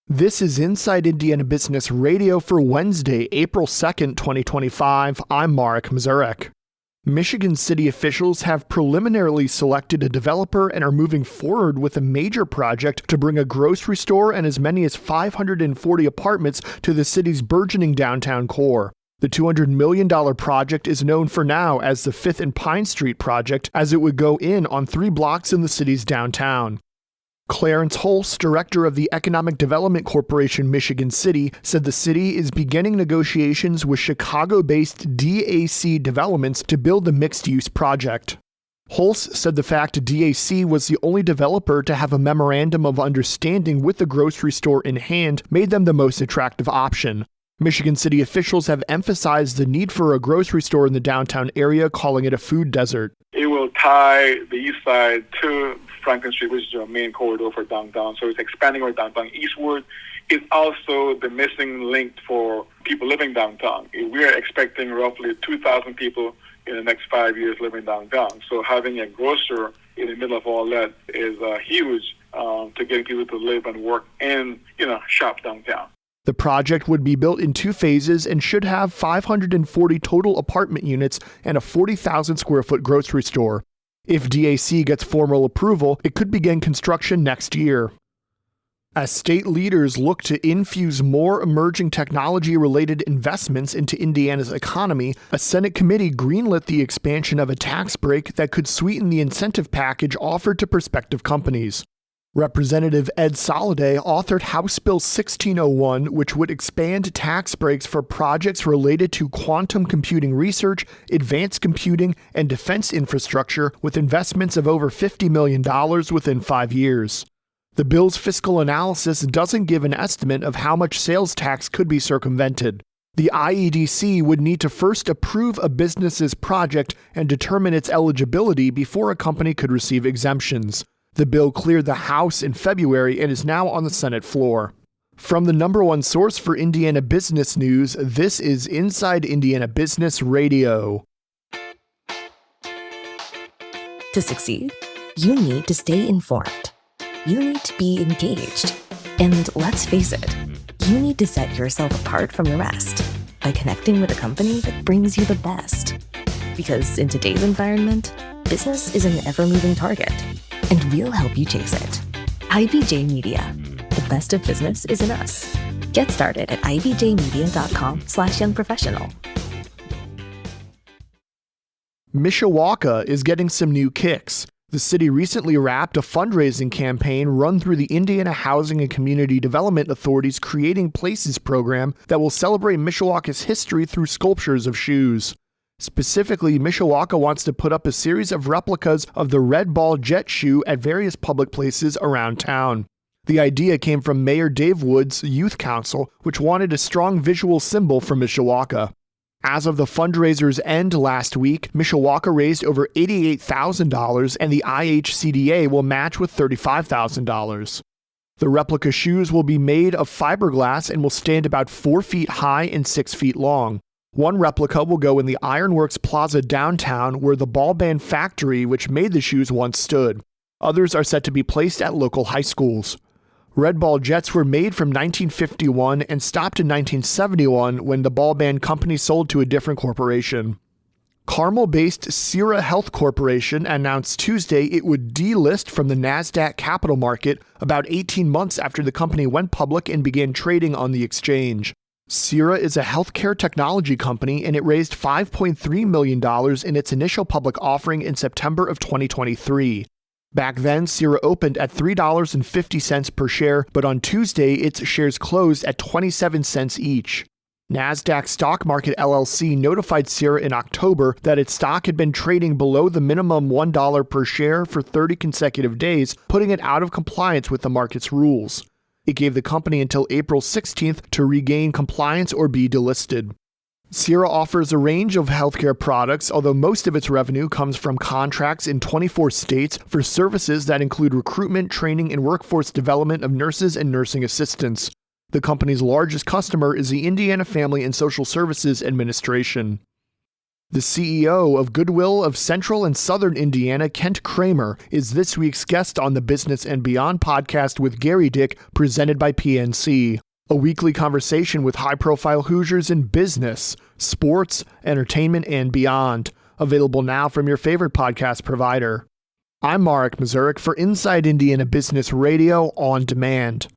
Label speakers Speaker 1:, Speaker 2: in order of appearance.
Speaker 1: This is Inside Indiana Business Radio for Wednesday, April 2nd, 2025. I'm Mark Mazurek. Michigan city officials have preliminarily selected a developer and are moving forward with a major project to bring a grocery store and as many as 540 apartments to the city's burgeoning downtown core. The $200 million project is known for now as the 5th and Pine Street project, as it would go in on 3 blocks in the city's downtown. Clarence Holst, director of the Economic Development Corporation Michigan City, said the city is beginning negotiations with Chicago-based DAC Developments to build the mixed-use project. Holst said the fact DAC was the only developer to have a memorandum of understanding with the grocery store in hand made them the most attractive option. Michigan City officials have emphasized the need for a grocery store in the downtown area, calling it a food desert.
Speaker 2: It will tie the east side to Franklin Street, which is our main corridor for downtown. So it's expanding our downtown eastward. It's also the missing link for people living downtown. We are expecting roughly 2,000 people in the next 5 years living downtown. So having a grocer in the middle of all that is huge to getting people to live and work and, shop downtown.
Speaker 1: The project would be built in 2 phases and should have 540 total apartment units and a 40,000 square foot grocery store. If DAC gets formal approval, it could begin construction next year. As state leaders look to infuse more emerging technology-related investments into Indiana's economy, a Senate committee greenlit the expansion of a tax break that could sweeten the incentive package offered to prospective companies. Representative Ed Soliday authored House Bill 1601, which would expand tax breaks for projects related to quantum computing research, advanced computing, and defense infrastructure with investments of over $50 million within 5 years. The bill's fiscal analysis doesn't give an estimate of how much sales tax could be circumvented. The IEDC would need to first approve a business's project and determine its eligibility before a company could receive exemptions. The bill cleared the House in February and is now on the Senate floor. From the #1 source for Indiana business news, this is Inside Indiana Business Radio.
Speaker 3: To succeed, you need to stay informed. You need to be engaged. And let's face it, you need to set yourself apart from the rest by connecting with a company that brings you the best. Because in today's environment, business is an ever-moving target, and we'll help you chase it. IBJ Media. The best of business is in us. Get started at ibjmedia.com/youngprofessional.
Speaker 1: Mishawaka is getting some new kicks. The city recently wrapped a fundraising campaign run through the Indiana Housing and Community Development Authority's Creating Places program that will celebrate Mishawaka's history through sculptures of shoes. Specifically, Mishawaka wants to put up a series of replicas of the Red Ball Jet shoe at various public places around town. The idea came from Mayor Dave Wood's Youth Council, which wanted a strong visual symbol for Mishawaka. As of the fundraiser's end last week, Mishawaka raised over $88,000 and the IHCDA will match with $35,000. The replica shoes will be made of fiberglass and will stand about 4 feet high and 6 feet long. One replica will go in the Ironworks Plaza downtown, where the ball band factory which made the shoes once stood. Others are set to be placed at local high schools. Red Ball Jets were made from 1951 and stopped in 1971 when the ball band company sold to a different corporation. Carmel-based Sierra Health Corporation announced Tuesday it would delist from the NASDAQ capital market about 18 months after the company went public and began trading on the exchange. Sierra is a healthcare technology company, and it raised $5.3 million in its initial public offering in September of 2023. Back then, Sierra opened at $3.50 per share, but on Tuesday, its shares closed at 27 cents each. NASDAQ Stock Market LLC notified Sierra in October that its stock had been trading below the minimum $1 per share for 30 consecutive days, putting it out of compliance with the market's rules. It gave the company until April 16th to regain compliance or be delisted. Sierra offers a range of healthcare products, although most of its revenue comes from contracts in 24 states for services that include recruitment, training, and workforce development of nurses and nursing assistants. The company's largest customer is the Indiana Family and Social Services Administration. The CEO of Goodwill of Central and Southern Indiana, Kent Kramer, is this week's guest on the Business and Beyond podcast with Gary Dick, presented by PNC. A weekly conversation with high-profile Hoosiers in business, sports, entertainment, and beyond. Available now from your favorite podcast provider. I'm Marek Mazurek for Inside Indiana Business Radio on Demand.